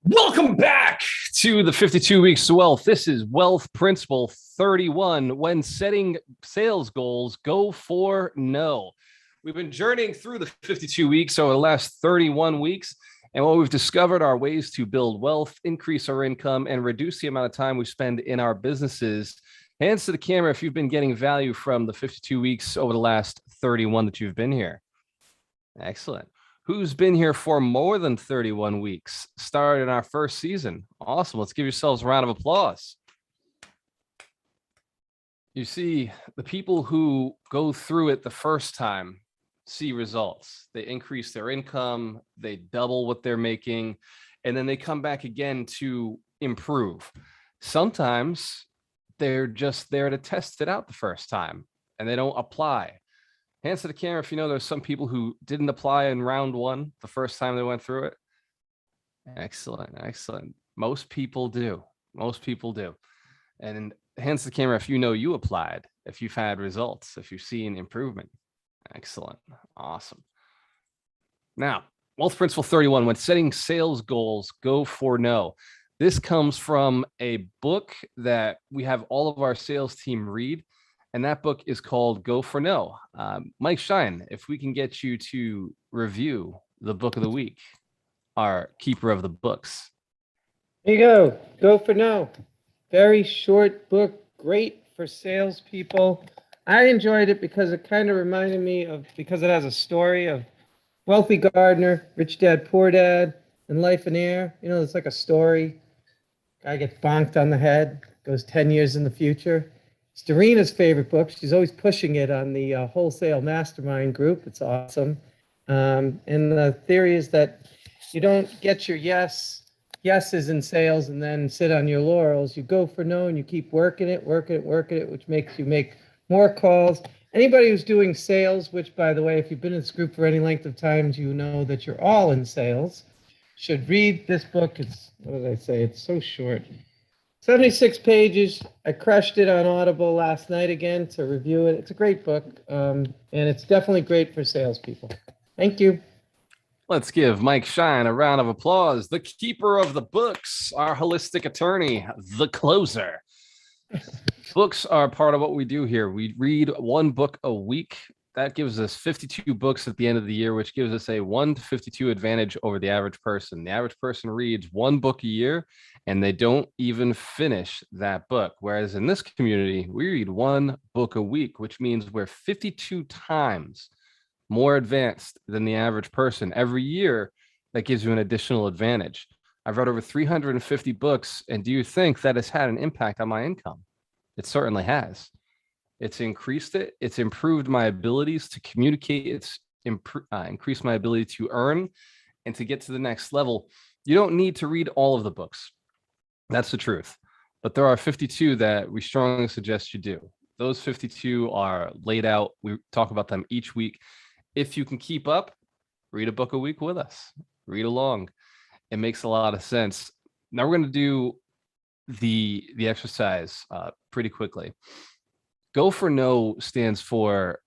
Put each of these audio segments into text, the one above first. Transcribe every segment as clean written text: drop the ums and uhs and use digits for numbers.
Welcome back to the 52 Weeks to Wealth. This is Wealth Principle 31. When setting sales goals, go for no. We've been journeying through the 52 weeks over the last 31 weeks. And what we've discovered are ways to build wealth, increase our income, and reduce the amount of time we spend in our businesses. Hands to the camera if you've been getting value from the 52 weeks over the last 31 that you've been here. Excellent. Who's been here for more than 31 weeks? Started in our first season. Awesome. Let's give yourselves a round of applause. You see, the people who go through it the first time see results. They increase their income, they double what they're making, and then they come back again to improve. Sometimes they're just there to test it out the first time and they don't apply. Hands to the camera if you know there's some people who didn't apply in round one the first time they went through it. Excellent, excellent. Most people do. Most people do. And hands to the camera if you know you applied, if you've had results, if you've seen improvement. Excellent. Awesome. Now, Wealth Principle 31, when setting sales goals, go for no. This comes from a book that we have all of our sales team read. And that book is called Go for No. Mike Shine, if we can get you to review the book of the week, our keeper of the books. Here you go. Go for No. Very short book, great for salespeople. I enjoyed it because it kind of reminded me of, because it has a story of wealthy gardener, rich dad, poor dad, and life in air. You know, it's like a story. Guy gets bonked on the head, goes 10 years in the future. It's Darina's favorite book. She's always pushing it on the wholesale mastermind group. It's awesome. And the theory is that you don't get your yeses in sales and then sit on your laurels. You go for no and you keep working it, which makes you make more calls. Anybody who's doing sales, which, by the way, if you've been in this group for any length of time, you know that you're all in sales, should read this book. It's, what did I say? It's so short. 76 pages. I crushed it on Audible last night again to review it. It's a great book, and it's definitely great for salespeople. Thank you. Let's give Mike Shine a round of applause. The keeper of the books, our holistic attorney, the closer. Books are part of what we do here. We read one book a week. That gives us 52 books at the end of the year, which gives us a 1 to 52 advantage over the average person. The average person reads one book a year, and they don't even finish that book. Whereas in this community, we read one book a week, which means we're 52 times more advanced than the average person. Every year, that gives you an additional advantage. I've read over 350 books, and do you think that has had an impact on my income? It certainly has. It's increased it. It's improved my abilities to communicate. It's increased my ability to earn and to get to the next level. You don't need to read all of the books. That's the truth. But there are 52 that we strongly suggest you do. Those 52 are laid out. We talk about them each week. If you can keep up, read a book a week with us. Read along. It makes a lot of sense. Now we're going to do the exercise pretty quickly. Go for no stands for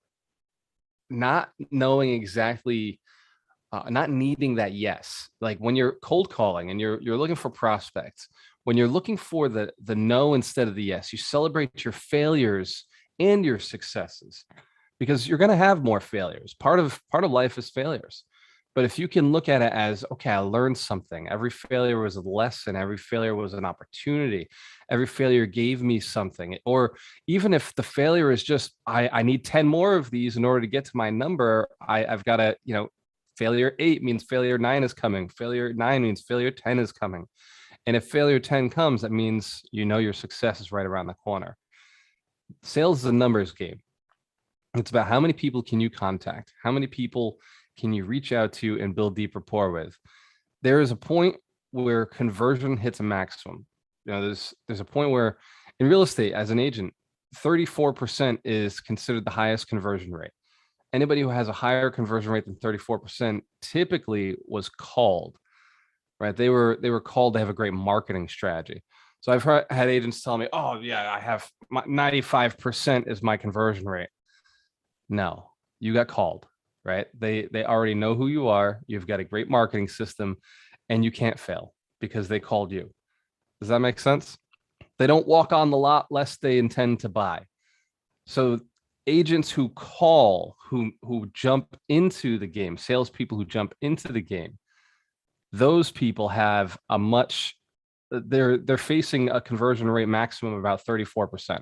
not knowing exactly, not needing that yes. Like when you're cold calling and you're looking for prospects, when you're looking for the no instead of the yes, you celebrate your failures and your successes, because you're going to have more failures. Part of life is failures. But if you can look at it as, okay, I learned something. Every failure was a lesson. Every failure was an opportunity. Every failure gave me something. Or even if the failure is just, I need 10 more of these in order to get to my number, I've got to, failure 8 means failure 9 is coming. Failure 9 means failure 10 is coming. And if failure 10 comes, that means your success is right around the corner. Sales is a numbers game. It's about how many people can you contact? How many people can you reach out to and build deep rapport with? There is a point where conversion hits a maximum. There's a point where in real estate, as an agent, 34% is considered the highest conversion rate. Anybody who has a higher conversion rate than 34% typically was called, right? They were called to have a great marketing strategy. So I've had agents tell me, oh yeah, I have 95% is my conversion rate. No, you got called. right? They already know who you are. You've got a great marketing system, and you can't fail because they called you. Does that make sense? They don't walk on the lot lest they intend to buy. So agents who call, who jump into the game, salespeople who jump into the game, those people have a much, they're facing a conversion rate maximum of about 34%.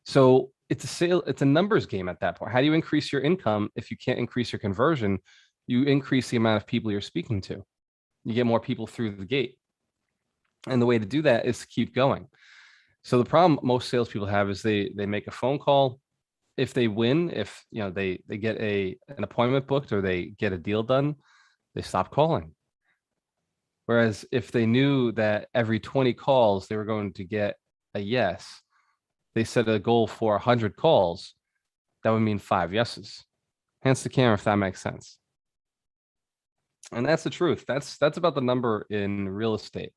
So it's a numbers game at that point. How do you increase your income if you can't increase your conversion? You increase the amount of people you're speaking to. You get more people through the gate. And the way to do that is to keep going. So the problem most salespeople have is they make a phone call. If they win, if they get an appointment booked or they get a deal done, they stop calling. Whereas if they knew that every 20 calls they were going to get a yes, they set a goal for 100 calls, that would mean 5 yeses. Hence the camera, if that makes sense. And that's the truth. That's about the number in real estate.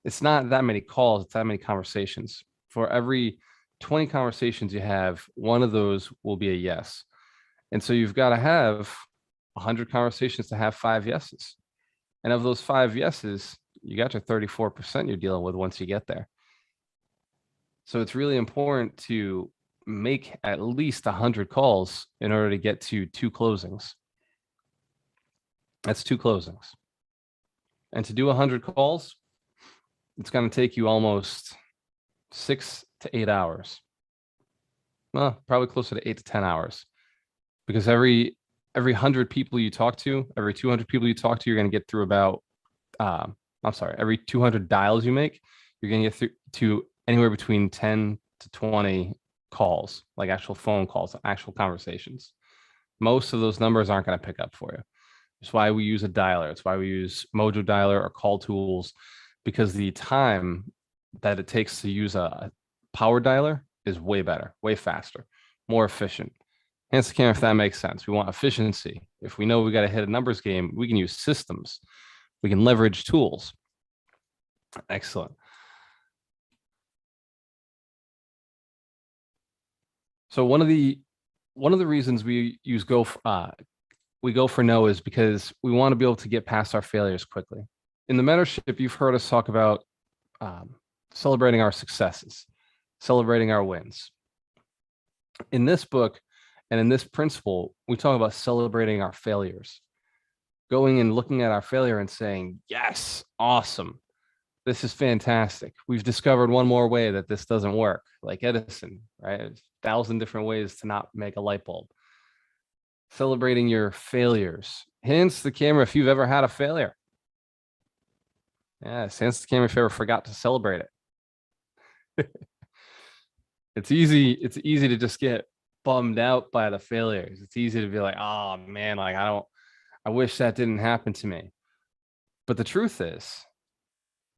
It's not that many calls, it's that many conversations. For every 20 conversations you have, one of those will be a yes. And so you've got to have 100 conversations to have 5 yeses. And of those 5 yeses, you got your 34% you're dealing with once you get there. So it's really important to make at least 100 calls in order to get to 2 closings. That's 2 closings. And to do 100 calls, it's going to take you almost 6 to 8 hours. Well, probably closer to 8 to 10 hours. Because every 100 people you talk to, every 200 people you talk to, you're going to get through about, every 200 dials you make, you're going to get through to anywhere between 10 to 20 calls, like actual phone calls, actual conversations. Most of those numbers aren't going to pick up for you. That's why we use a dialer. It's why we use Mojo Dialer or call tools, because the time that it takes to use a power dialer is way better, way faster, more efficient. Hence the camera, if that makes sense. We want efficiency. If we know we got to hit a numbers game, we can use systems. We can leverage tools. Excellent. So one of the reasons we use go for no is because we want to be able to get past our failures quickly. In the mentorship, you've heard us talk about celebrating our successes, celebrating our wins. In this book and in this principle, we talk about celebrating our failures, going and looking at our failure and saying, yes, awesome. This is fantastic. We've discovered one more way that this doesn't work, like Edison, right? There's 1,000 different ways to not make a light bulb. Celebrating your failures. Hence the camera, if you've ever had a failure. Yeah, hence the camera, if you ever forgot to celebrate it. It's easy to just get bummed out by the failures. It's easy to be like, oh man, like I wish that didn't happen to me. But the truth is,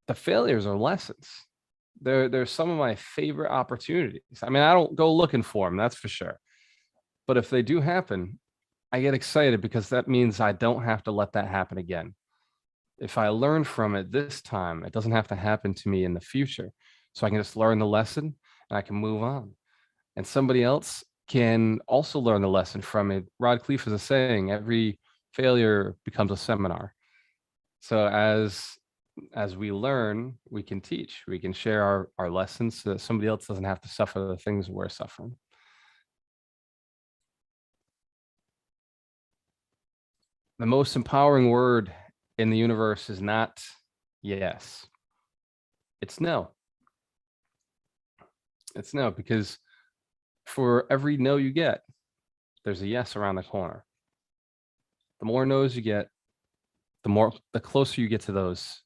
the failures are lessons. They're some of my favorite opportunities. I mean, I don't go looking for them, that's for sure. But if they do happen, I get excited because that means I don't have to let that happen again. If I learn from it this time, it doesn't have to happen to me in the future. So I can just learn the lesson and I can move on. And somebody else can also learn the lesson from it. Rod Khleif has a saying, every failure becomes a seminar. So as we learn, we can teach, we can share our lessons so that somebody else doesn't have to suffer the things we're suffering. The most empowering word in the universe is not yes. It's no. It's no, because for every no you get, there's a yes around the corner. The more no's you get, the closer you get to those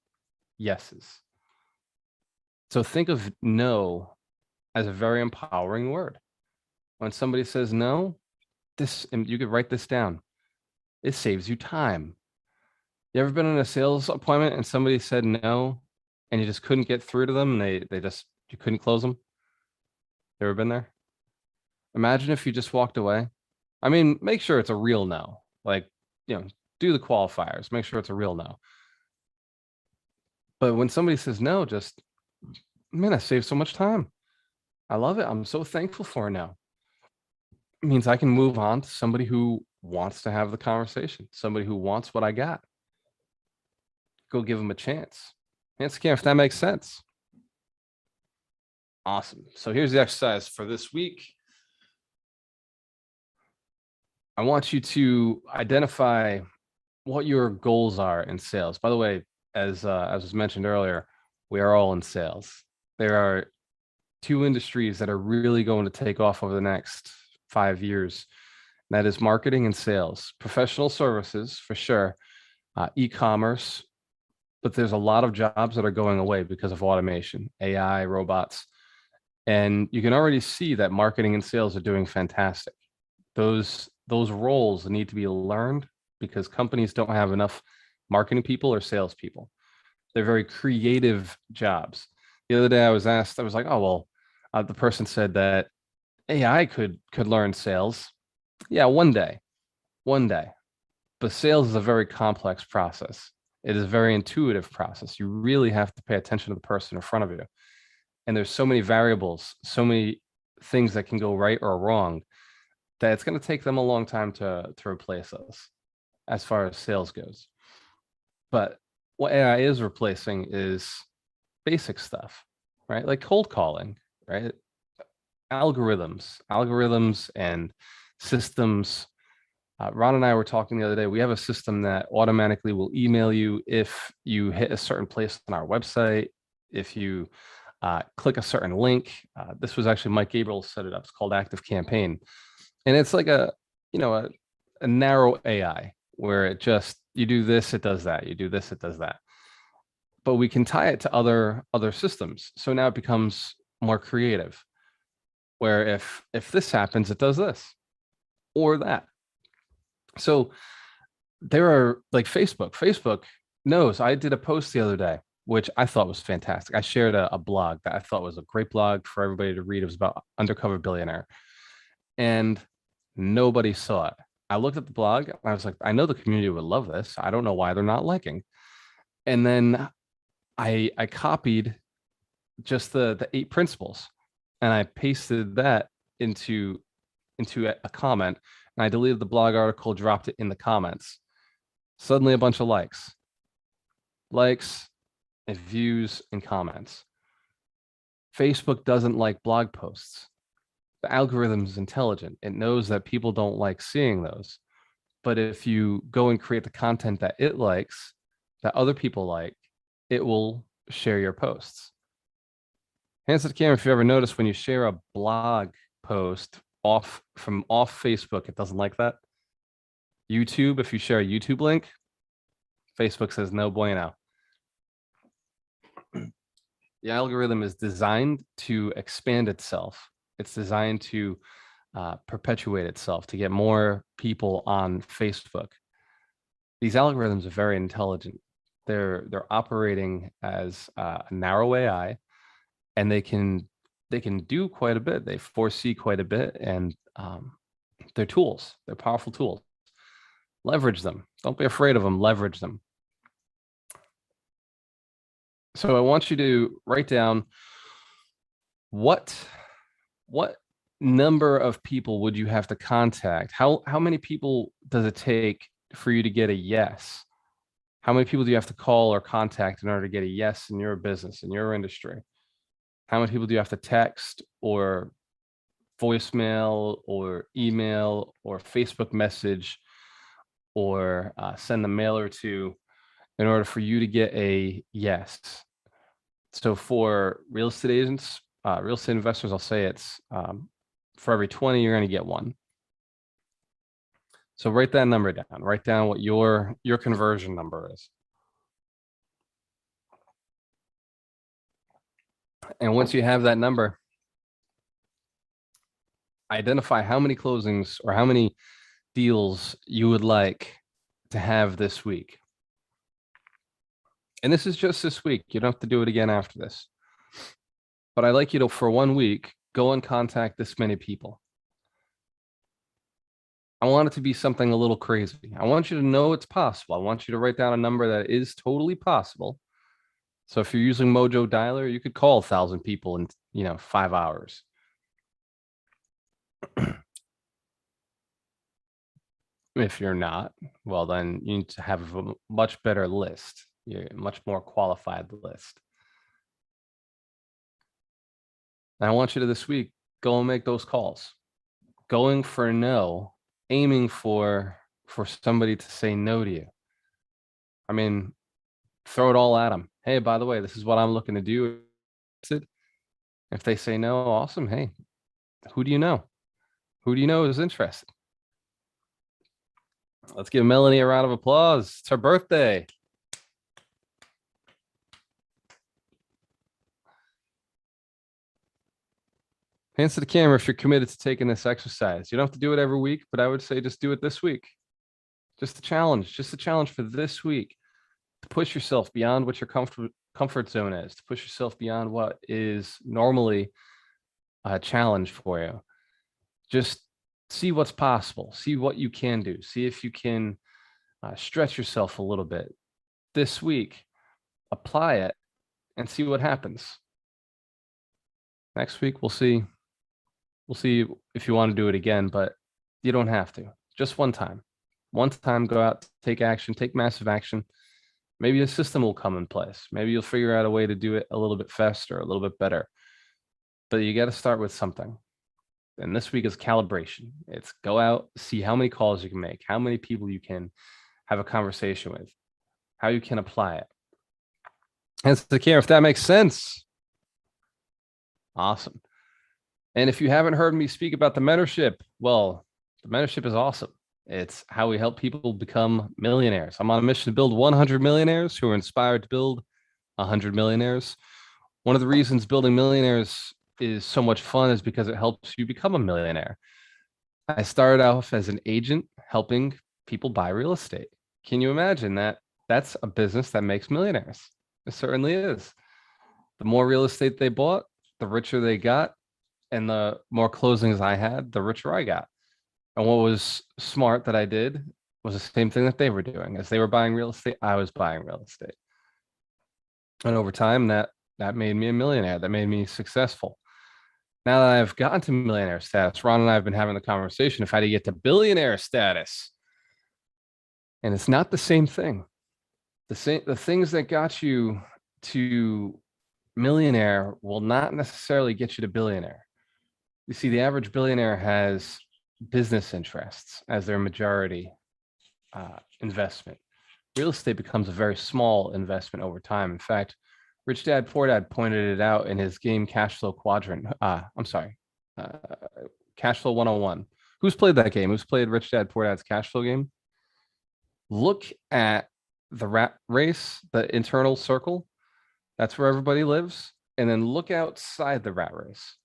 yeses. So think of no as a very empowering word. When somebody says no, and you could write this down, it saves you time. You ever been in a sales appointment and somebody said no and you just couldn't get through to them and you couldn't close them? You ever been there? Imagine if you just walked away. I mean, make sure it's a real no. Like, do the qualifiers, make sure it's a real no. But when somebody says no, just, man, I saved so much time. I love it. I'm so thankful for it now. means I can move on to somebody who wants to have the conversation, somebody who wants what I got. Go give them a chance. Answer if that makes sense. Awesome. So here's the exercise for this week. I want you to identify what your goals are in sales. By the way, as was mentioned earlier, we are all in sales. There are two industries that are really going to take off over the next 5 years. That is marketing and sales, professional services for sure, e-commerce, but there's a lot of jobs that are going away because of automation, AI, robots. And you can already see that marketing and sales are doing fantastic. Those roles need to be learned because companies don't have enough marketing people or salespeople. They're very creative jobs. The other day I was asked, I was like, oh, well, the person said that AI could learn sales. Yeah, one day. But sales is a very complex process. It is a very intuitive process. You really have to pay attention to the person in front of you. And there's so many variables, so many things that can go right or wrong, that it's going to take them a long time to replace us as far as sales goes. But what AI is replacing is basic stuff, right? Like cold calling, right? Algorithms and systems. Ron and I were talking the other day. We have a system that automatically will email you if you hit a certain place on our website, if you click a certain link. This was actually Mike Gabriel set it up. It's called Active Campaign. And it's like a narrow AI where it just, you do this, it does that. You do this, it does that. But we can tie it to other systems. So now it becomes more creative, where if this happens, it does this or that. So there are like Facebook knows. I did a post the other day, which I thought was fantastic. I shared a blog that I thought was a great blog for everybody to read. It was about Undercover Billionaire. And nobody saw it. I looked at the blog and I was like, I know the community would love this. I don't know why they're not liking. And then I copied just the 8 principles and I pasted that into a comment, and I deleted the blog article, dropped it in the comments. Suddenly a bunch of likes and views and comments. Facebook doesn't like blog posts. The algorithm is intelligent. It knows that people don't like seeing those. But if you go and create the content that it likes, that other people like, it will share your posts. Hands to the camera if you ever notice when you share a blog post off Facebook, it doesn't like that. YouTube, if you share a YouTube link, Facebook says no bueno. The algorithm is designed to expand itself. It's designed to perpetuate itself, to get more people on Facebook. These algorithms are very intelligent. They're operating as a narrow AI, and they can do quite a bit. They foresee quite a bit, and they're tools. They're powerful tools. Leverage them. Don't be afraid of them. Leverage them. So I want you to write down what number of people would you have to contact? How many people does it take for you to get a yes? How many people do you have to call or contact in order to get a yes in your business, in your industry? How many people do you have to text or voicemail or email or Facebook message or send a mailer to in order for you to get a yes? So for real estate agents, real estate investors, I'll say it's for every 20, you're going to get 1. So write that number down. Write down what your conversion number is. And once you have that number, identify how many closings or how many deals you would like to have this week. And this is just this week. You don't have to do it again after this. But I'd like you to, for 1 week, go and contact this many people. I want it to be something a little crazy. I want you to know it's possible. I want you to write down a number that is totally possible. So if you're using Mojo Dialer, you could call 1,000 people in 5 hours. If you're not, well, then you need to have a much better list, a much more qualified list. And I want you to this week, go and make those calls. Going for no, aiming for somebody to say no to you. I mean, throw it all at them. Hey, by the way, this is what I'm looking to do. If they say no, awesome. Hey, who do you know? Who do you know is interested? Let's give Melanie a round of applause. It's her birthday. Hands to the camera if you're committed to taking this exercise. You don't have to do it every week, but I would say just do it this week. Just a challenge for this week. To push yourself beyond what your comfort zone is, to push yourself beyond what is normally a challenge for you. Just see what's possible, see what you can do, see if you can stretch yourself a little bit this week, apply it and see what happens. Next week, we'll see if you want to do it again, but you don't have to. Just one time, go out, take action, take massive action. Maybe a system will come in place. Maybe you'll figure out a way to do it a little bit faster, a little bit better. But you got to start with something. And this week is calibration. It's go out, see how many calls you can make, how many people you can have a conversation with, how you can apply it. And to care if that makes sense. Awesome. And if you haven't heard me speak about the mentorship, well, the mentorship is awesome. It's how we help people become millionaires. I'm on a mission to build 100 millionaires who are inspired to build 100 millionaires. One of the reasons building millionaires is so much fun is because it helps you become a millionaire. I started off as an agent helping people buy real estate. Can you imagine that? That's a business that makes millionaires. It certainly is. The more real estate they bought, the richer they got, and the more closings I had, the richer I got. And what was smart that I did was the same thing that they were doing. As they were buying real estate, I was buying real estate. And over time, that made me a millionaire. That made me successful. Now that I've gotten to millionaire status, Ron and I have been having the conversation of how to get to billionaire status. And it's not the same thing. The things that got you to millionaire will not necessarily get you to billionaire. You see, the average billionaire has business interests as their majority investment. Real estate becomes a very small investment over time. In fact, Rich Dad Poor Dad pointed it out in his game Cash Flow Quadrant. Cash Flow 101. Who's played that game? Who's played Rich Dad Poor Dad's cash flow game? Look at the rat race, the internal circle. That's where everybody lives. And then look outside the rat race.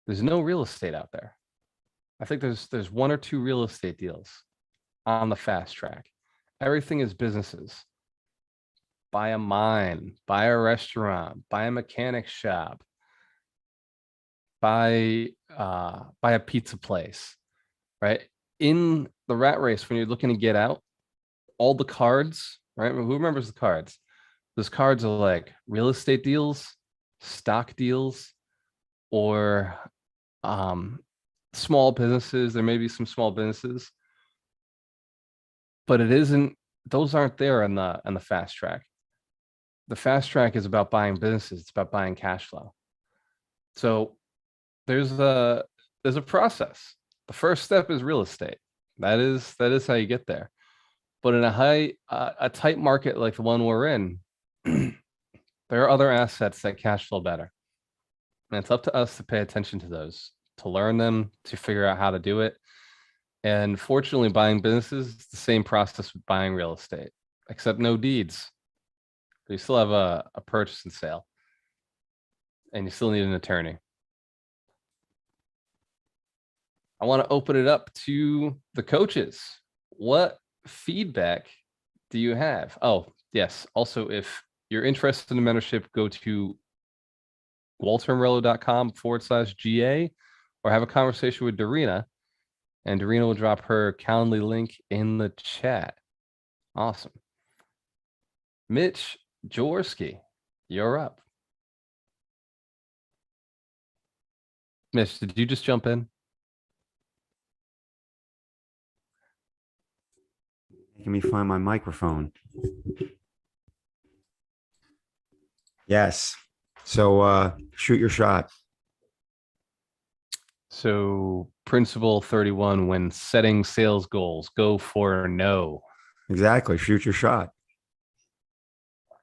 There's no real estate out there. I think there's one or two real estate deals on the fast track. Everything is businesses. Buy a mine, buy a restaurant, buy a mechanic shop, buy a pizza place, right? In the rat race, when you're looking to get out, all the cards, right? Who remembers the cards? Those cards are like real estate deals, stock deals, or small businesses. There may be some small businesses, but it isn't. Those aren't there on the fast track. The fast track is about buying businesses. It's about buying cash flow. So there's a process. The first step is real estate. That is how you get there. But in a tight market like the one we're in, there are other assets that cash flow better. And it's up to us to pay attention to those, to learn them, to figure out how to do it. And fortunately, buying businesses is the same process with buying real estate, except no deeds. But you still have a purchase and sale. And you still need an attorney. I want to open it up to the coaches. What feedback do you have? Oh, yes. Also, if you're interested in mentorship, go to waltermorello.com/GA or have a conversation with Darina, and Darina will drop her Calendly link in the chat. Awesome. Mitch Jaworski, you're up. Mitch, did you just jump in? Let me find my microphone. Yes. So shoot your shot. So principle 31, when setting sales goals, go for no. Exactly. Shoot your shot.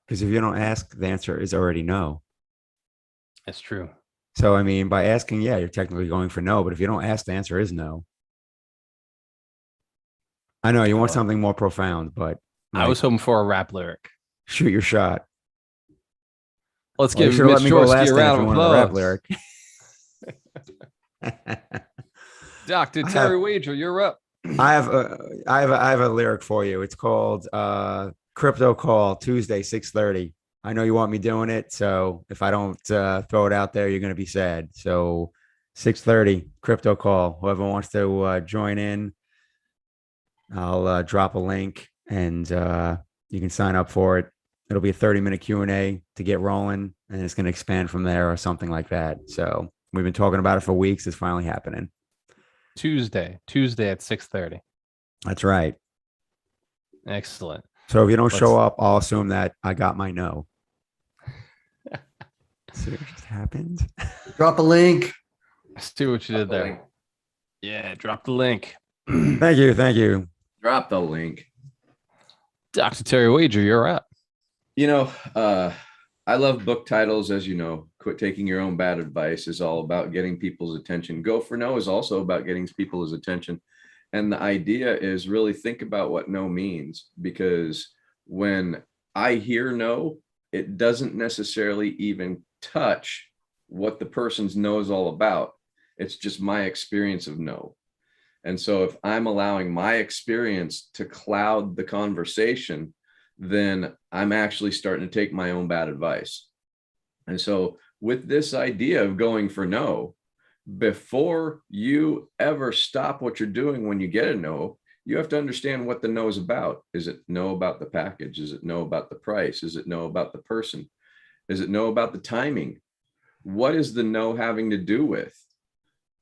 Because if you don't ask, the answer is already no. That's true. So, I mean, by asking, yeah, you're technically going for no. But if you don't ask, the answer is no. I know you want something more profound, but I was hoping for a rap lyric. Shoot your shot. Let's Well, give you should Mitch let me go Jorsky last a then if round you of wanted a rap applause. lyric. Dr. Terry Wager, you're up. I have a lyric for you. It's called Crypto Call Tuesday 6:30. I know you want me doing it, so if I don't throw it out there, you're going to be sad. So 6:30 Crypto Call. Whoever wants to join in, I'll drop a link and you can sign up for it. It'll be a 30-minute Q&A to get rolling, and it's going to expand from there or something like that. So we've been talking about it for weeks. It's finally happening. Tuesday at 6:30. That's right. Excellent. So if you don't show up, I'll assume that I got my no. See what just happened? Drop a link. I see what you did there. Yeah, drop the link. Thank you. Drop the link. Dr. Terry Wager, you're up. I love book titles, as you know. Quit Taking Your Own Bad Advice is all about getting people's attention. Go for No is also about getting people's attention. And the idea is really think about what no means, because when I hear no, it doesn't necessarily even touch what the person's no is all about. It's just my experience of no. And so if I'm allowing my experience to cloud the conversation, then I'm actually starting to take my own bad advice. And so with this idea of going for no, before you ever stop what you're doing when you get a no, you have to understand what the no is about. Is it no about the package? Is it no about the price? Is it no about the person? Is it no about the timing? What is the no having to do with?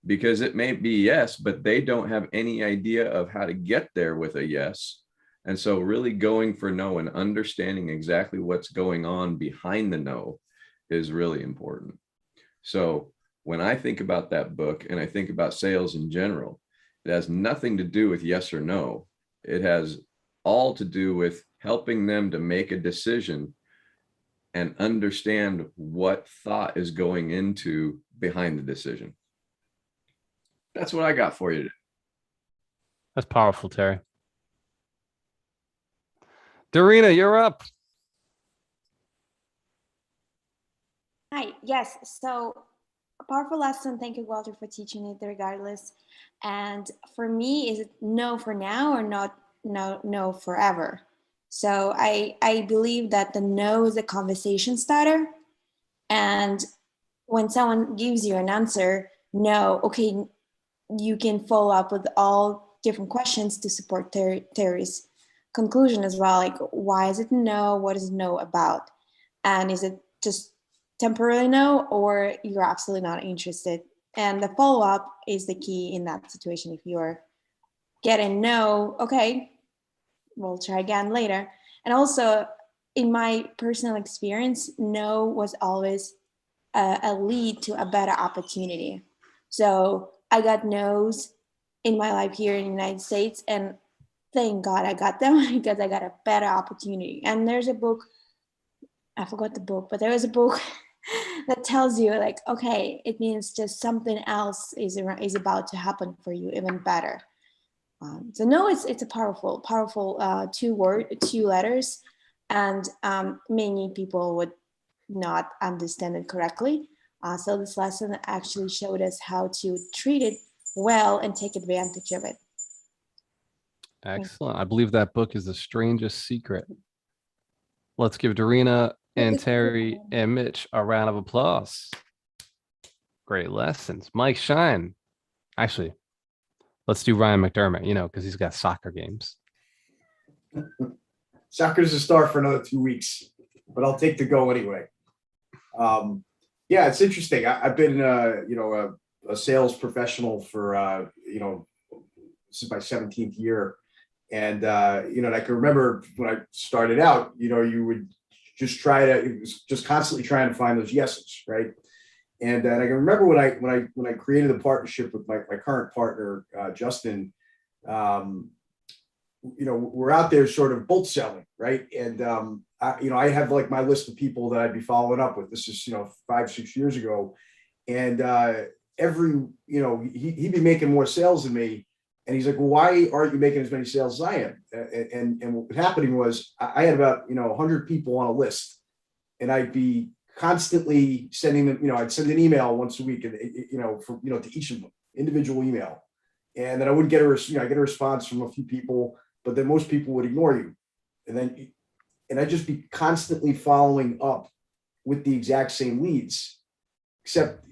Because it may be yes, but they don't have any idea of how to get there with a yes. And so really going for no and understanding exactly what's going on behind the no is really important. So when I think about that book and I think about sales in general, it has nothing to do with yes or no. It has all to do with helping them to make a decision and understand what thought is going into behind the decision. That's what I got for you today. That's powerful, Terry. Dorina, you're up. Hi, yes. So a powerful lesson. Thank you, Walter, for teaching it regardless. And for me, is it no for now or not no forever? So I believe that the no is a conversation starter. And when someone gives you an answer, no, okay, you can follow up with all different questions to support Terry's conclusion as well. Like, why is it no? What is no about? And is it just temporarily no, or you're absolutely not interested? And the follow-up is the key in that situation. If you're getting no, okay, we'll try again later. And also, in my personal experience, no was always a lead to a better opportunity. So I got no's in my life here in the United States, and thank God I got them because I got a better opportunity. And there's a book, I forgot the book, but there is a book that tells you like, okay, it means just something else is about to happen for you, even better. So no, it's a powerful two letters, and many people would not understand it correctly. So this lesson actually showed us how to treat it well and take advantage of it. Excellent. I believe that book is The Strangest Secret. Let's give Dorina and Terry and Mitch a round of applause. Great lessons. Mike Shine. Actually, let's do Ryan McDermott, because he's got soccer games. Soccer's a start for another 2 weeks, but I'll take the go anyway. Yeah, it's interesting. I've been, a sales professional for, this is my 17th year. And, and I can remember when I started out, you would just it was just constantly trying to find those yeses, right? And I can remember when I created a partnership with my current partner, Justin, we're out there sort of both selling, right? And, I have like my list of people that I'd be following up with. This is, 5-6 years ago. And he'd be making more sales than me. And he's like, well, why aren't you making as many sales as I am? And what was happening was I had about, 100 people on a list, and I'd be constantly sending them, I'd send an email once a week and, to each of them, individual email. And then I wouldn't get I get a response from a few people, but then most people would ignore you. And I'd just be constantly following up with the exact same leads, except,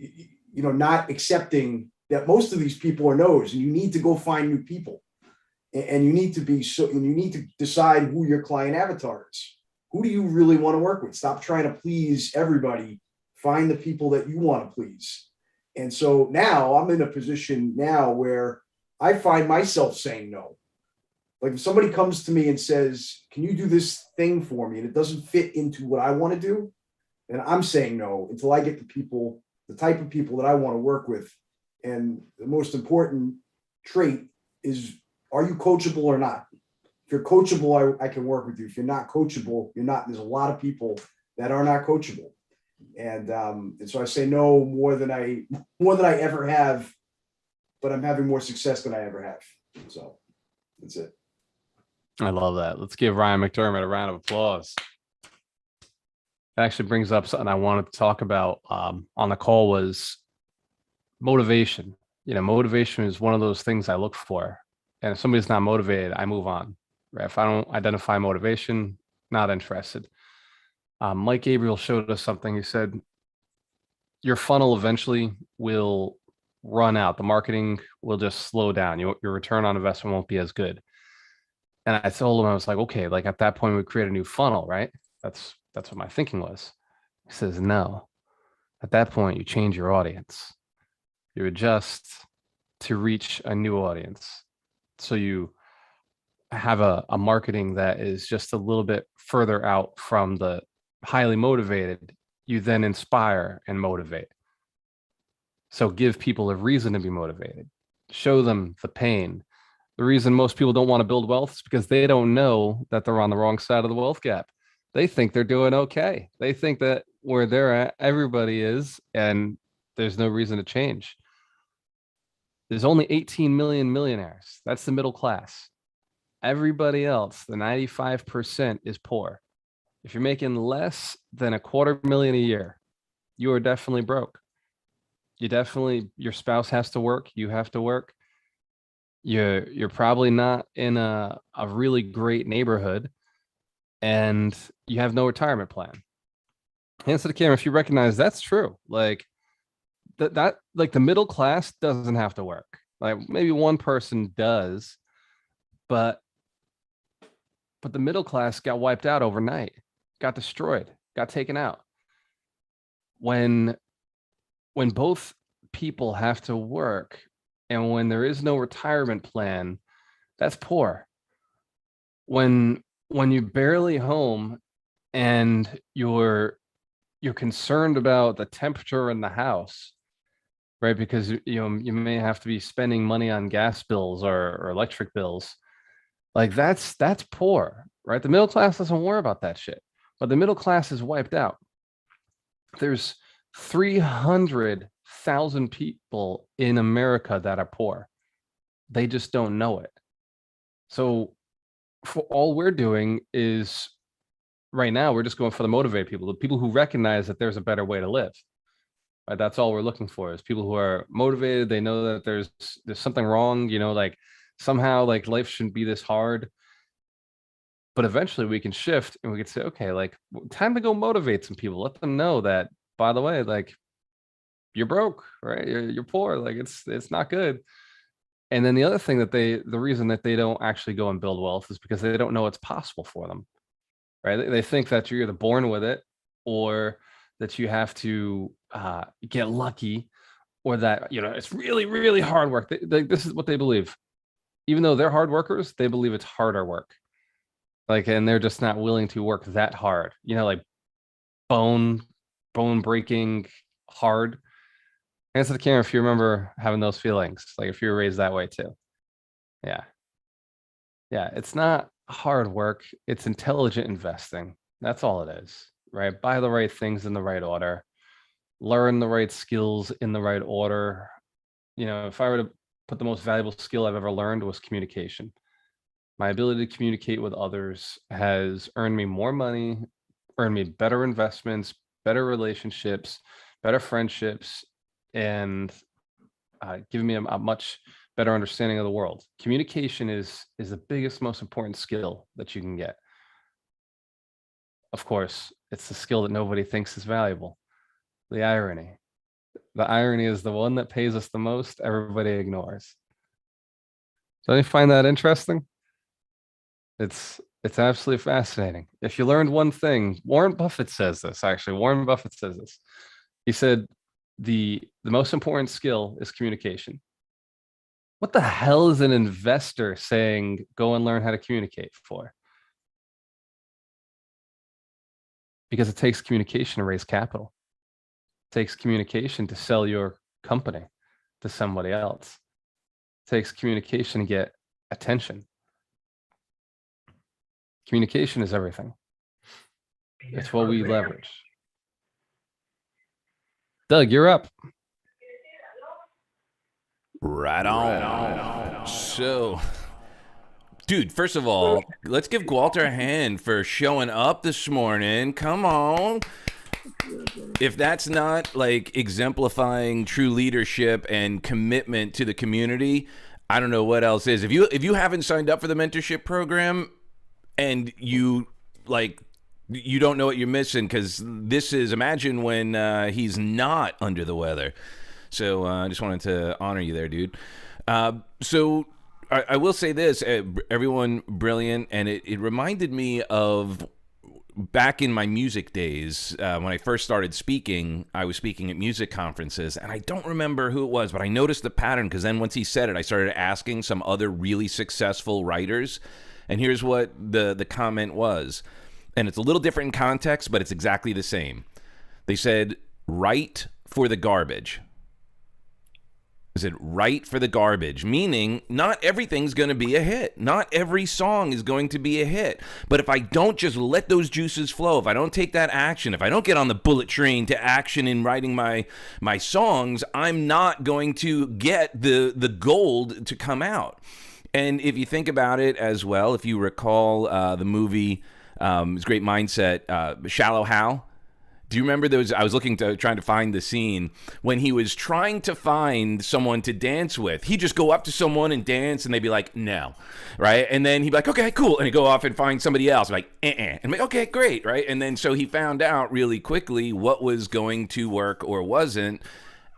not accepting that most of these people are no's, and you need to go find new people. And you need to decide who your client avatar is. Who do you really want to work with? Stop trying to please everybody. Find the people that you want to please. And so now I'm in a position now where I find myself saying no. Like if somebody comes to me and says, can you do this thing for me? And it doesn't fit into what I want to do. And I'm saying no until I get the type of people that I want to work with. And the most important trait is, are you coachable or not? If you're coachable, I can work with you. If you're not coachable, you're not. There's a lot of people that are not coachable. And so I say no more than I ever have, but I'm having more success than I ever have. So that's it. I love that. Let's give Ryan McDermott a round of applause. It actually brings up something I wanted to talk about on the call was motivation. Motivation is one of those things I look for. And if somebody's not motivated, I move on. Right? If I don't identify motivation, not interested. Mike Gabriel showed us something. He said, your funnel eventually will run out. The marketing will just slow down. Your return on investment won't be as good. And I told him, I was like, okay, like at that point we create a new funnel, right? That's what my thinking was. He says, no, at that point you change your audience. You adjust to reach a new audience. So you have a marketing that is just a little bit further out from the highly motivated. You then inspire and motivate. So give people a reason to be motivated. Show them the pain. The reason most people don't want to build wealth is because they don't know that they're on the wrong side of the wealth gap. They think they're doing okay. They think that where they're at, everybody is, and there's no reason to change. There's only 18 million millionaires. That's the middle class. Everybody else, the 95%, is poor. If you're making less than $250,000 a year, you are definitely broke. Your spouse has to work. You have to work. You're probably not in a really great neighborhood, and you have no retirement plan. Hands to the camera if you recognize that's true. Like that like the middle class doesn't have to work. Like maybe one person does, but the middle class got wiped out overnight, got destroyed, got taken out. When both people have to work and when there is no retirement plan, that's poor. When you're barely home and you're concerned about the temperature in the house, right? Because you may have to be spending money on gas bills or electric bills. Like that's poor, right? The middle class doesn't worry about that shit, but the middle class is wiped out. There's 300,000 people in America that are poor. They just don't know it. So for all we're doing is right now, we're just going for the motivated people, the people who recognize that there's a better way to live. Right? That's all we're looking for is people who are motivated. They know that there's something wrong, like somehow like life shouldn't be this hard. But eventually we can shift and we can say, okay, like time to go motivate some people. Let them know that, by the way, like you're broke, right? You're poor. Like it's not good. And then the other thing that the reason that they don't actually go and build wealth is because they don't know it's possible for them, right? They think that you're either born with it or that you have to get lucky or that, it's really, really hard work. This is what they believe. even though they're hard workers, they believe it's harder work. Like, and they're just not willing to work that hard, like bone breaking hard. Answer the camera if you remember having those feelings, like if you were raised that way too. Yeah. Yeah. It's not hard work. It's intelligent investing. That's all it is, right? Buy the right things in the right order, learn the right skills in the right order. If I were to put the most valuable skill I've ever learned was communication. My ability to communicate with others has earned me more money, earned me better investments, better relationships, better friendships, and given me a much better understanding of the world. Communication is the biggest, most important skill that you can get. Of course, it's the skill that nobody thinks is valuable. The irony. The irony is the one that pays us the most, everybody ignores. Don't you find that interesting? It's absolutely fascinating. If you learned one thing, Warren Buffett says this, actually. Warren Buffett says this. He said, the most important skill is communication. What the hell is an investor saying, go and learn how to communicate for? Because it takes communication to raise capital. It takes communication to sell your company to somebody else. It takes communication to get attention. Communication is everything. It's what we leverage. Doug, you're up. Right on. So, dude, first of all, let's give Walter a hand for showing up this morning. Come on. If that's not like exemplifying true leadership and commitment to the community, I don't know what else is. If you haven't signed up for the mentorship program and you don't know what you're missing, because this is, imagine when he's not under the weather. So I just wanted to honor you there, dude. So I will say this, everyone brilliant, and it reminded me of back in my music days, when I first started speaking. I was speaking at music conferences, and I don't remember who it was, but I noticed the pattern, because then once he said it, I started asking some other really successful writers, and here's what the comment was. And it's a little different in context, but it's exactly the same. They said, write for the garbage. They said, write for the garbage, meaning not everything's going to be a hit. Not every song is going to be a hit. But if I don't just let those juices flow, if I don't take that action, if I don't get on the bullet train to action in writing my songs, I'm not going to get the gold to come out. And if you think about it as well, if you recall the movie, it's Great Mindset, Shallow Hal. Do you remember those? I was trying to find the scene when he was trying to find someone to dance with. He'd just go up to someone and dance, and they'd be like, no, right? And then he'd be like, okay, cool. And he'd go off and find somebody else, like, And I'm like, okay, great, right? And then so he found out really quickly what was going to work or wasn't.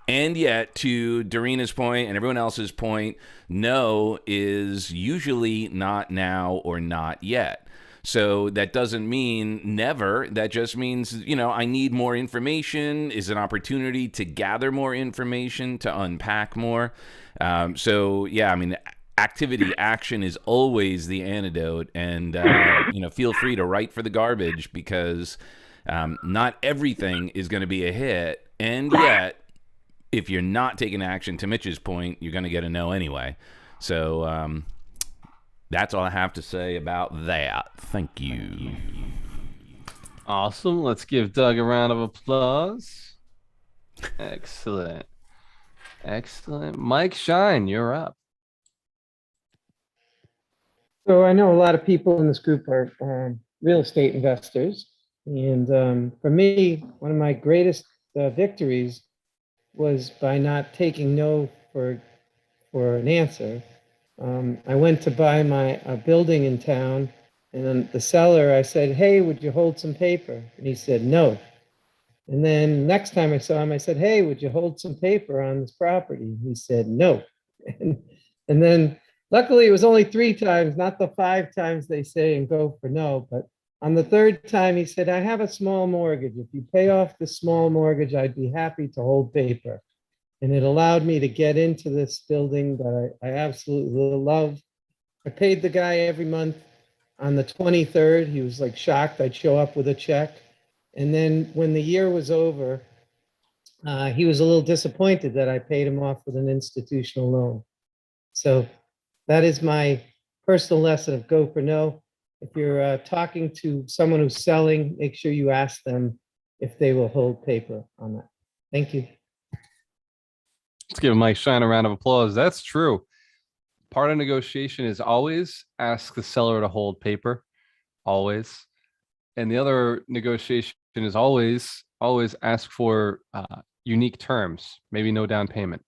And yet, to Doreena's point and everyone else's point, no is usually not now or not yet. So that doesn't mean never. That just means, I need more information, is an opportunity to gather more information, to unpack more. So, yeah, I mean, action is always the antidote. And, feel free to write for the garbage, because not everything is going to be a hit. And yet, if you're not taking action, to Mitch's point, you're going to get a no anyway. So, that's all I have to say about that. Thank you. Awesome. Let's give Doug a round of applause. Excellent. Excellent. Mike Shine, you're up. So I know a lot of people in this group are real estate investors. And for me, one of my greatest victories was by not taking no for an answer. I went to buy a building in town, and then the seller, I said, hey, would you hold some paper? And he said, no. And then next time I saw him, I said, hey, would you hold some paper on this property? He said, no. And then luckily it was only 3 times, not the 5 times they say and go for no. But on the 3rd time, he said, I have a small mortgage. If you pay off the small mortgage, I'd be happy to hold paper. And it allowed me to get into this building that I absolutely love. I paid the guy every month on the 23rd. He was like shocked I'd show up with a check. And then when the year was over, he was a little disappointed that I paid him off with an institutional loan. So that is my personal lesson of go for no. If you're talking to someone who's selling, make sure you ask them if they will hold paper on that. Thank you. Let's give Mike Shine a round of applause. That's true. Part of negotiation is always ask the seller to hold paper, always. And the other negotiation is always ask for unique terms, maybe no down payment.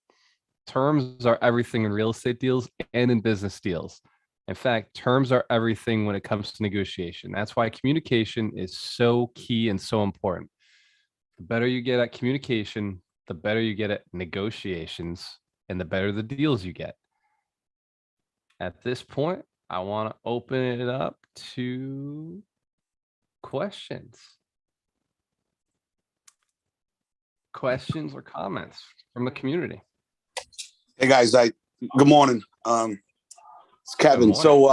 Terms are everything in real estate deals and in business deals. In fact, terms are everything when it comes to negotiation. That's why communication is so key and so important. The better you get at communication, the better you get at negotiations, and the better the deals you get. At this point, I want to open it up to questions. Questions or comments from the community. Hey guys, good morning. It's Kevin. So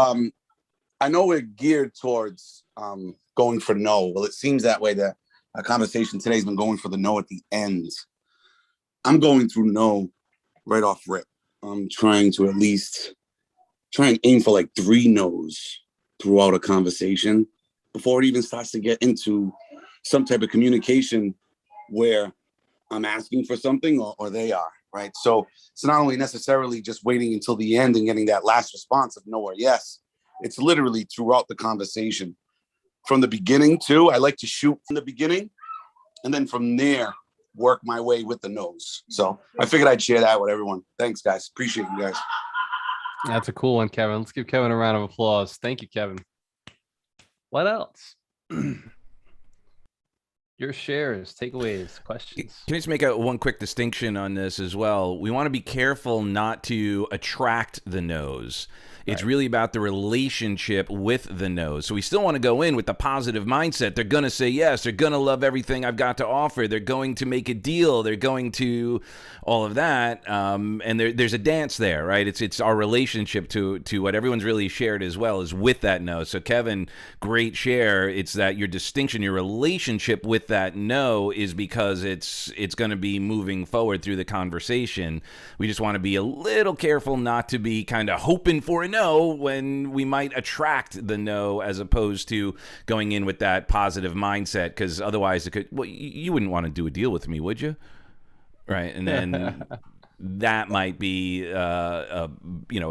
I know we're geared towards going for no. Well, it seems that way. That our conversation today has been going for the no at the end. I'm going through no right off rip. I'm trying to at least try and aim for like 3 no's throughout a conversation before it even starts to get into some type of communication where I'm asking for something or they are, right? So it's not only necessarily just waiting until the end and getting that last response of no or yes. It's literally throughout the conversation. From the beginning too, I like to shoot from the beginning and then from there, work my way with the no's. So I figured I'd share that with everyone. Thanks, guys. Appreciate you guys. That's a cool one, Kevin. Let's give Kevin a round of applause. Thank you, Kevin. What else? Your shares, takeaways, questions. Can I just make one quick distinction on this as well? We want to be careful not to attract the no's. It's really about the relationship with the no's. So we still want to go in with the positive mindset. They're going to say yes. They're going to love everything I've got to offer. They're going to make a deal. They're going to all of that. And there's a dance there, right? It's our relationship to what everyone's really shared as well is with that no. So Kevin, great share. It's that your distinction, your relationship with that no is because it's going to be moving forward through the conversation. We just want to be a little careful not to be kind of hoping for a no when we might attract the no as opposed to going in with that positive mindset, because otherwise it could, well, you wouldn't want to do a deal with me, would you? Right. And then that might be a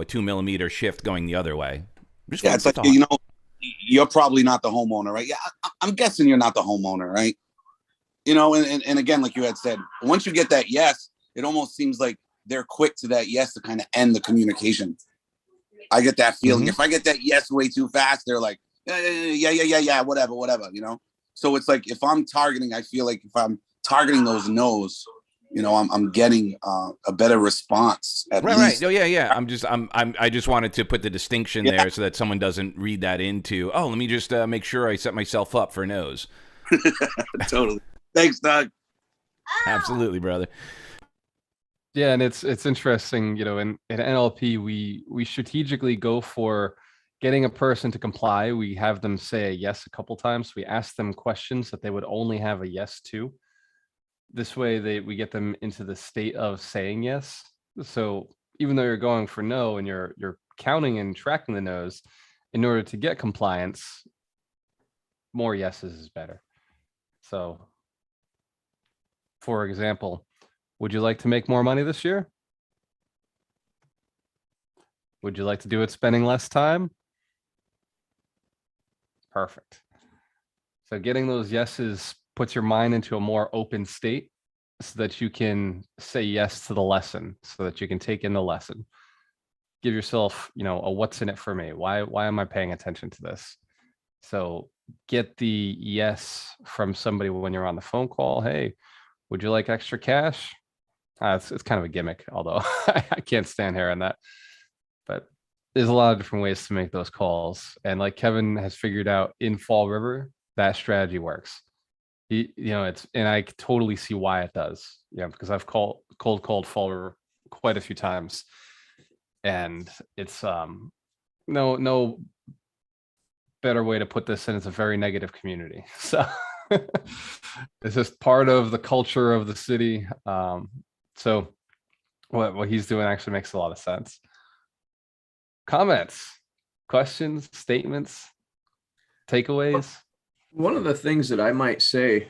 2 millimeter shift going the other way. Yeah, it's like, you're probably not the homeowner, right? Yeah, I'm guessing you're not the homeowner, right? And again, like you had said, once you get that yes, it almost seems like they're quick to that yes to kind of end the communication. I get that feeling. Mm-hmm. If I get that yes way too fast, they're like, yeah, whatever. So it's like if I'm targeting, I feel like if I'm targeting those no's, I'm getting a better response. Right. Oh, yeah. I just wanted to put the distinction there so that someone doesn't read that into, let me just make sure I set myself up for no's. Totally. Thanks, Doug. Absolutely, brother. Yeah, and it's interesting, in NLP, we strategically go for getting a person to comply. We have them say a yes a couple times. We ask them questions that they would only have a yes to. This way we get them into the state of saying yes. So even though you're going for no and you're counting and tracking the no's, in order to get compliance, more yeses is better. So for example, would you like to make more money this year? Would you like to do it spending less time? Perfect. So getting those yeses puts your mind into a more open state so that you can say yes to the lesson, so that you can take in the lesson. Give yourself, a what's in it for me? Why am I paying attention to this? So get the yes from somebody when you're on the phone call. Hey, would you like extra cash? It's kind of a gimmick, although I can't stand hearing that. But there's a lot of different ways to make those calls. And like Kevin has figured out in Fall River, that strategy works. And I totally see why it does. Because I've cold called Fall River quite a few times. And it's no better way to put this, and it's a very negative community. So it's just part of the culture of the city. So what he's doing actually makes a lot of sense. Comments, questions, statements, takeaways? One of the things that I might say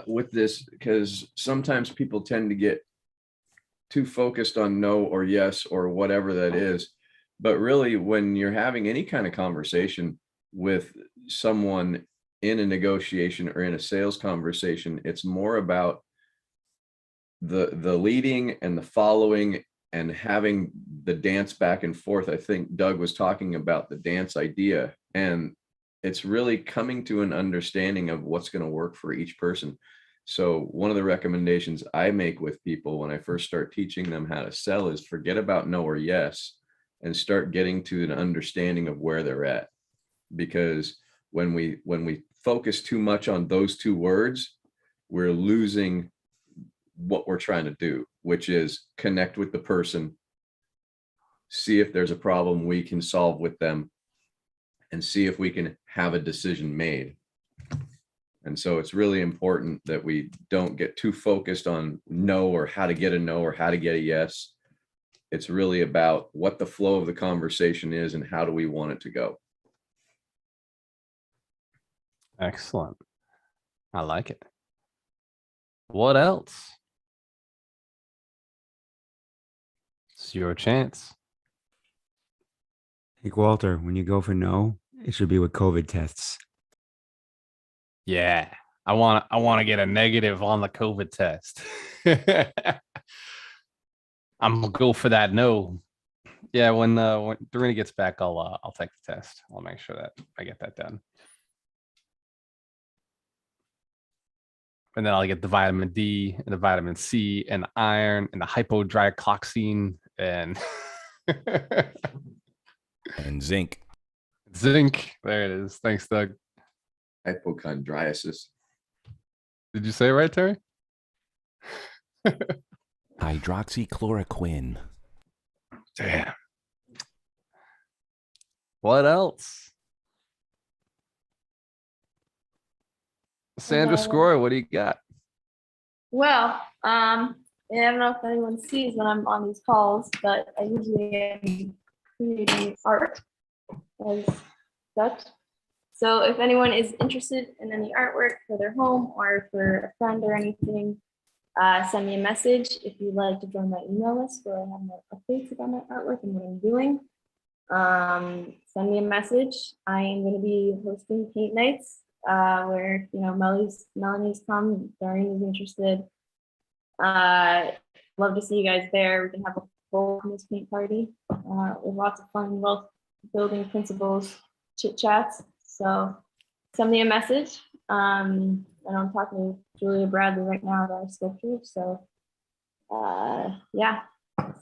with this, because sometimes people tend to get too focused on no or yes or whatever that is. But really, when you're having any kind of conversation with someone in a negotiation or in a sales conversation, it's more about the leading and the following and having the dance back and forth. I think Doug was talking about the dance idea, and it's really coming to an understanding of what's going to work for each person. So one of the recommendations I make with people when I first start teaching them how to sell is forget about no or yes and start getting to an understanding of where they're at. Because when we focus too much on those two words, we're losing what we're trying to do, which is connect with the person, see if there's a problem we can solve with them, and see if we can have a decision made. And so it's really important that we don't get too focused on no or how to get a no or how to get a yes. It's really about what the flow of the conversation is and how do we want it to go. Excellent. I like it. What else? It's your chance. Hey, Walter, when you go for no, it should be with COVID tests. Yeah. I want to get a negative on the COVID test. I'm gonna go for that no. Yeah, when Dorina gets back, I'll take the test. I'll make sure that I get that done. And then I'll get the vitamin D and the vitamin C and the iron and the hypodrycloxine and And zinc. zinc. There it is. Thanks, Doug. Hypochondriasis. Did you say it right, Terry? Hydroxychloroquine. Damn. What else? Sandra Okay. Scroy, what do you got? Well, I don't know if anyone sees when I'm on these calls, but I usually am creating art as such. So if anyone is interested in any artwork for their home or for a friend or anything, send me a message if you'd like to join my email list where I have more updates about my artwork and what I'm doing. Send me a message. I am going to be hosting paint nights where, you know, Melanie's come, Darian is interested. Love to see you guys there. We can have a full paint party with lots of fun, wealth building principles, chit chats. So send me a message. And I'm talking to Julia Bradley right now about our sculpture. So yeah.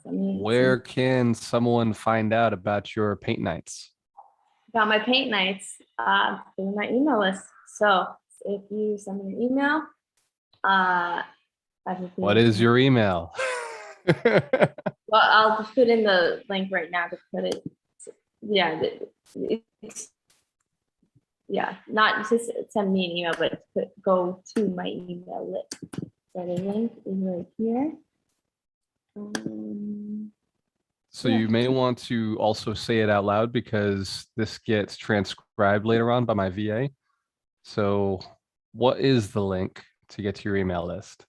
Where can someone find out about your paint nights? About my paint nights through my email list. So if you send me an email, what is your email? Well, I'll just put in the link right now to put it. Yeah, it's, yeah, not just send me an email, but go to my email list. So the link is right here. So you may want to also say it out loud because this gets transcribed later on by my VA. So what is the link to get to your email list?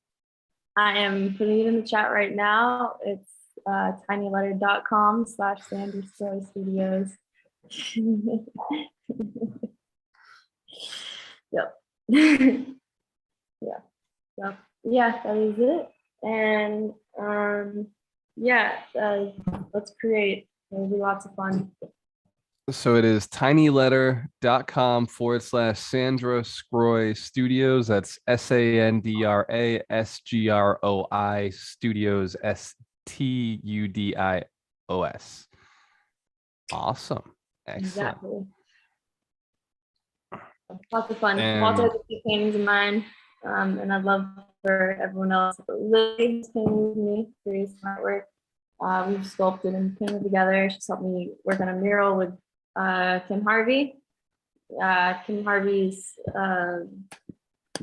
I am putting it in the chat right now. It's tinyletter.com/SandraStory Studios. Yep. Yeah. So yeah, that is it. And yeah, let's create. It'll be lots of fun. So it is tinyletter.com/Sandra Scroy Studios. That's SANDRASGROI Studios STUDIOS. Awesome. Excellent. Exactly. Lots of fun. And Walter has a few paintings of mine, and I'd love for everyone else. Lily's painting with me, creating artwork. We've sculpted and painted together. She's helped me work on a mural with Kim Harvey. Kim Harvey's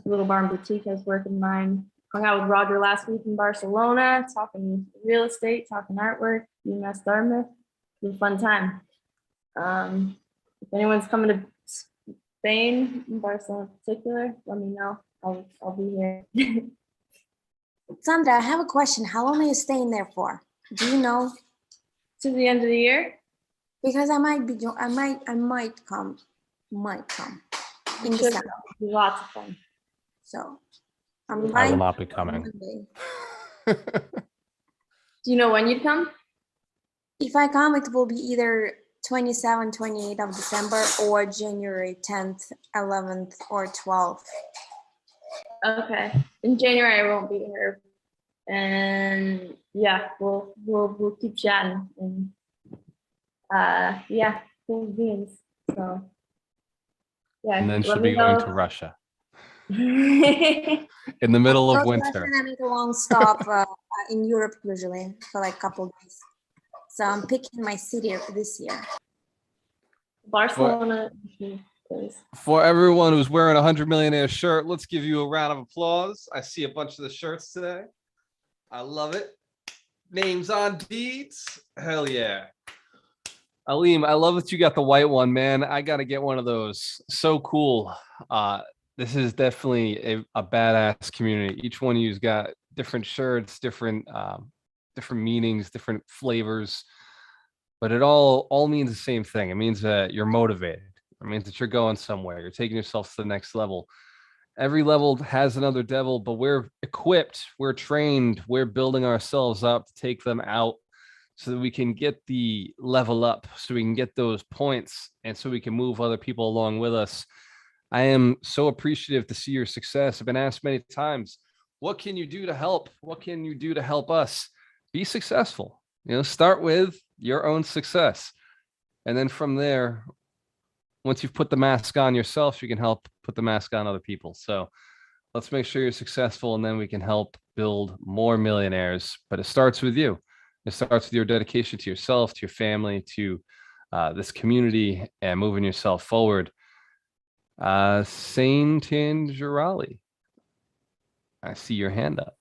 Little Barn Boutique has work in mind. Hung out with Roger last week in Barcelona, talking real estate, talking artwork, UMass Dartmouth. It was a fun time. If anyone's coming to Spain, in Barcelona in particular, let me know. I'll be here. Sandra, I have a question. How long are you staying there for? Do you know? To the end of the year? Because I might come in Should December. be lots of fun. So I will buying not be coming. Monday. Do you know when you'd come? If I come, it will be either 27, 28 of December or January 10th, 11th, or 12th. Okay. In January I won't be here. And yeah, we'll keep chatting and yeah, cool beans. So yeah. And then let she'll me be going know. to Russia in the middle of Go to winter. Russia and I make a long stop in Europe usually for like a couple days. So I'm picking my city this year. Barcelona, please. For everyone who's wearing a 100 Millionaire shirt, let's give you a round of applause. I see a bunch of the shirts today. I love it. Names on deeds. Hell yeah. Aleem, I love that you got the white one, man. I got to get one of those. So cool. This is definitely a badass community. Each one of you's got different shirts, different meanings, different flavors, but it all means the same thing. It means that you're motivated. It means that you're going somewhere. You're taking yourself to the next level. Every level has another devil, but we're equipped, we're trained, we're building ourselves up to take them out so that we can get the level up, so we can get those points, and so we can move other people along with us. I am so appreciative to see your success. I've been asked many times, what can you do to help? What can you do to help us be successful? Start with your own success. And then from there, once you've put the mask on yourself, you can help put the mask on other people. So let's make sure you're successful, and then we can help build more millionaires. But it starts with you. It starts with your dedication to yourself, to your family, to this community, and moving yourself forward. Sane Tangerali, I see your hand up.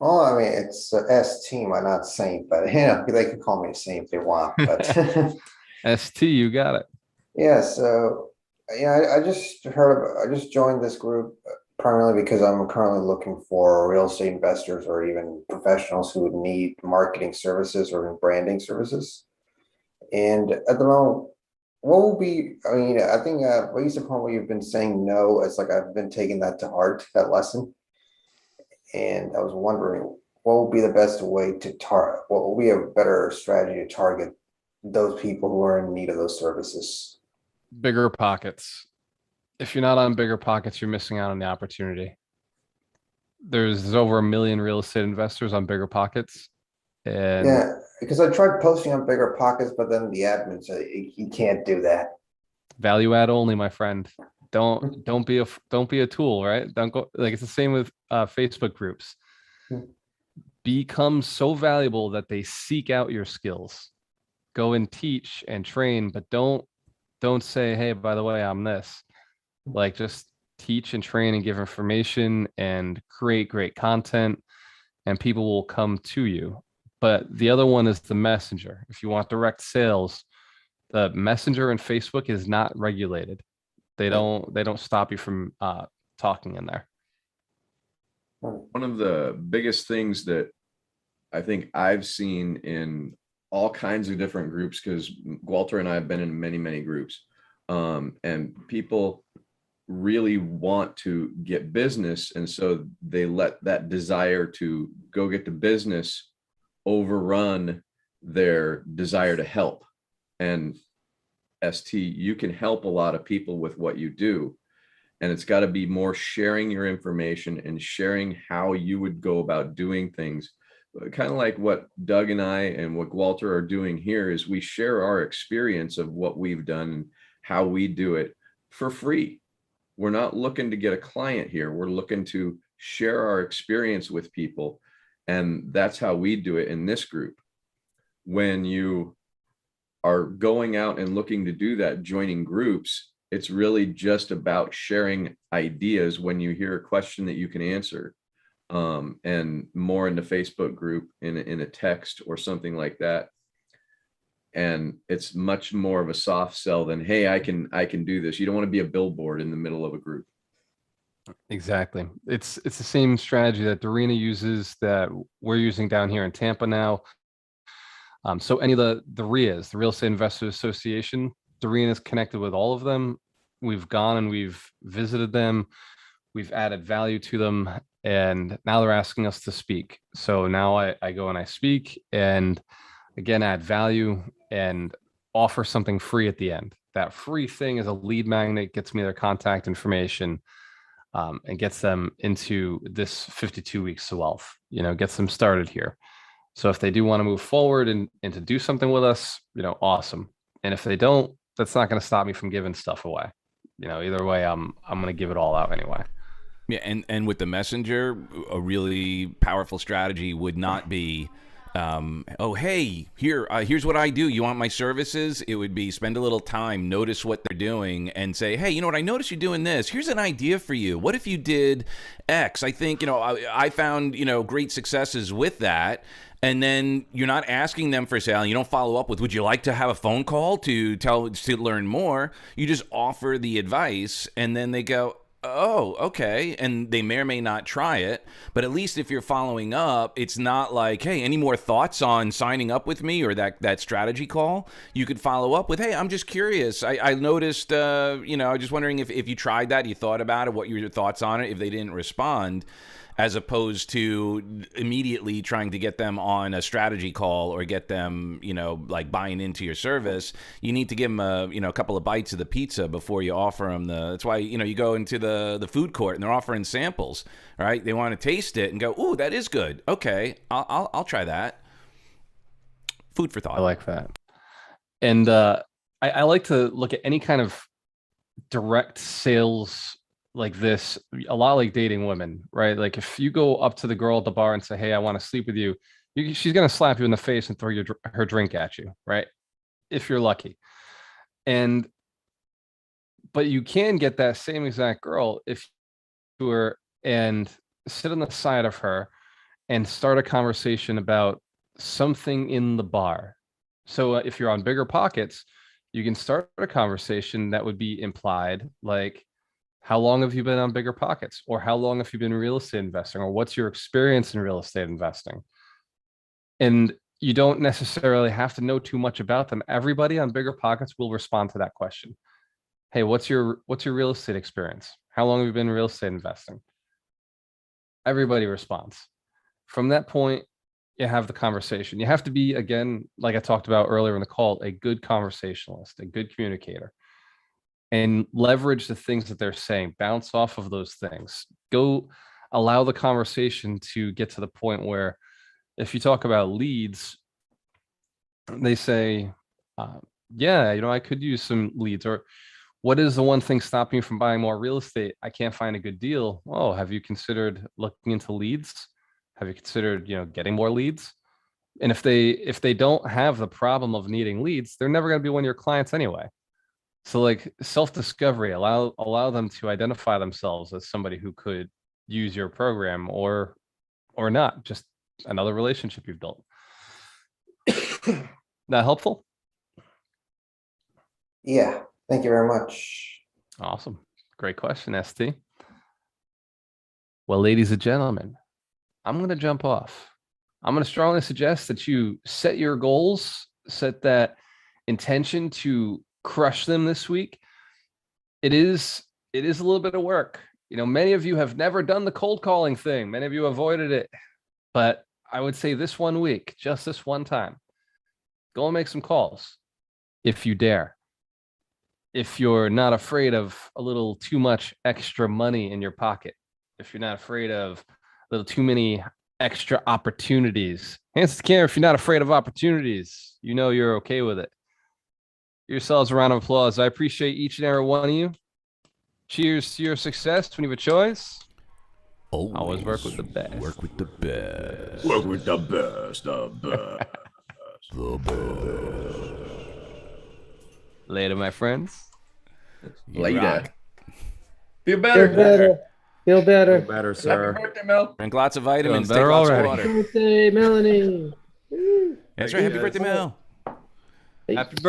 Well, I mean, it's ST, not Saint, but they can call me Saint if they want. But ST, you got it. yeah, so I just joined this group primarily because I'm currently looking for real estate investors or even professionals who would need marketing services or even branding services. And at the moment, what will be, I think based upon what you've been saying, no, it's like I've been taking that to heart, that lesson. And I was wondering, what will be the best way to target, what will be a better strategy to target those people who are in need of those services? Bigger pockets. If you're not on bigger pockets, you're missing out on the opportunity. There's over 1 million real estate investors on bigger pockets. And yeah, because I tried posting on bigger pockets, but then the admin said you can't do that. Value add only, my friend. Don't be a tool, right? Don't go, like, it's the same with Facebook groups. Become so valuable that they seek out your skills. Go and teach and train, but don't say, hey, by the way, I'm this. Like, just teach and train and give information and create great content, and people will come to you. But the other one is the messenger. If you want direct sales, the messenger in Facebook is not regulated. They don't stop you from talking in there. One of the biggest things that I think I've seen in all kinds of different groups, because Walter and I have been in many, many groups, and people really want to get business. And so they let that desire to go get the business overrun their desire to help. And ST, you can help a lot of people with what you do. And it's got to be more sharing your information and sharing how you would go about doing things. Kind of like what Doug and I and what Walter are doing here is we share our experience of what we've done and how we do it for free. We're not looking to get a client here. We're looking to share our experience with people. And that's how we do it in this group. When you are going out and looking to do that, joining groups, it's really just about sharing ideas when you hear a question that you can answer, and more in the Facebook group, in a text or something like that. And it's much more of a soft sell than, hey, I can do this. You don't want to be a billboard in the middle of a group. Exactly. It's the same strategy that Dorina uses that we're using down here in Tampa now. So any of the RIAs, the Real Estate Investors Association, Dorina is connected with all of them. We've gone and we've visited them. We've added value to them, and now they're asking us to speak. So now I go and I speak, and again, add value and offer something free at the end. That free thing is a lead magnet, gets me their contact information, and gets them into this 52 weeks to wealth, gets them started here. So if they do want to move forward and to do something with us, awesome. And if they don't, that's not going to stop me from giving stuff away. Either way, I'm going to give it all out anyway. Yeah, and with the messenger, a really powerful strategy would not be, oh, hey, here's what I do. You want my services? It would be spend a little time, notice what they're doing, and say, hey, you know what? I noticed you're doing this. Here's an idea for you. What if you did X? I think, I found, great successes with that. And then you're not asking them for sale. You don't follow up with, would you like to have a phone call to learn more? You just offer the advice, and then they go, oh, okay. And they may or may not try it, but at least if you're following up, it's not like, hey, any more thoughts on signing up with me or that strategy call? You could follow up with, hey, I'm just curious. I noticed, I was just wondering if you tried that, you thought about it, what were your thoughts on it, if they didn't respond, as opposed to immediately trying to get them on a strategy call or get them, like buying into your service. You need to give them a couple of bites of the pizza before you offer them that's why, you go into the food court and they're offering samples, right? They want to taste it and go, ooh, that is good. Okay, I'll try that. Food for thought. I like that. And I like to look at any kind of direct sales like this, a lot like dating women, right? Like if you go up to the girl at the bar and say, hey, I want to sleep with you, she's going to slap you in the face and throw her drink at you, right? If you're lucky. But you can get that same exact girl if you were and sit on the side of her and start a conversation about something in the bar. So if you're on Bigger Pockets, you can start a conversation that would be implied, like, how long have you been on Bigger Pockets? Or how long have you been real estate investing? Or what's your experience in real estate investing? And you don't necessarily have to know too much about them. Everybody on Bigger Pockets will respond to that question. Hey, what's your real estate experience? How long have you been in real estate investing? Everybody responds. From that point, you have the conversation. You have to be, again, like I talked about earlier in the call, a good conversationalist, a good communicator. And leverage the things that they're saying, bounce off of those things, go allow the conversation to get to the point where if you talk about leads, they say, yeah, I could use some leads. Or what is the one thing stopping you from buying more real estate? I can't find a good deal. Oh, have you considered looking into leads? Have you considered, getting more leads? And if they don't have the problem of needing leads, they're never going to be one of your clients anyway. So like self-discovery, allow them to identify themselves as somebody who could use your program or not, just another relationship you've built. That helpful? Yeah, thank you very much. Awesome. Great question, ST. Well, ladies and gentlemen, I'm going to jump off. I'm going to strongly suggest that you set your goals, set that intention to crush them this week. It is a little bit of work. Many of you have never done the cold calling thing. Many of you avoided it, but I would say this one week, just this one time, go and make some calls if you dare. If you're not afraid of a little too much extra money in your pocket, if you're not afraid of a little too many extra opportunities, hands to the camera. If you're not afraid of opportunities, you're okay with it. Yourselves a round of applause. I appreciate each and every one of you. Cheers to your success when you have a choice. Always work with the best. Work with the best. Work with the best. The best. The best. Later, my friends. You Later. rock. Feel Feel better. better. Feel better. Better, Happy sir. birthday, Mel. Drink lots of vitamins. Feeling Take better lots already. of water. Birthday, Melanie. Woo. That's right. Happy birthday, Mel. Happy birthday.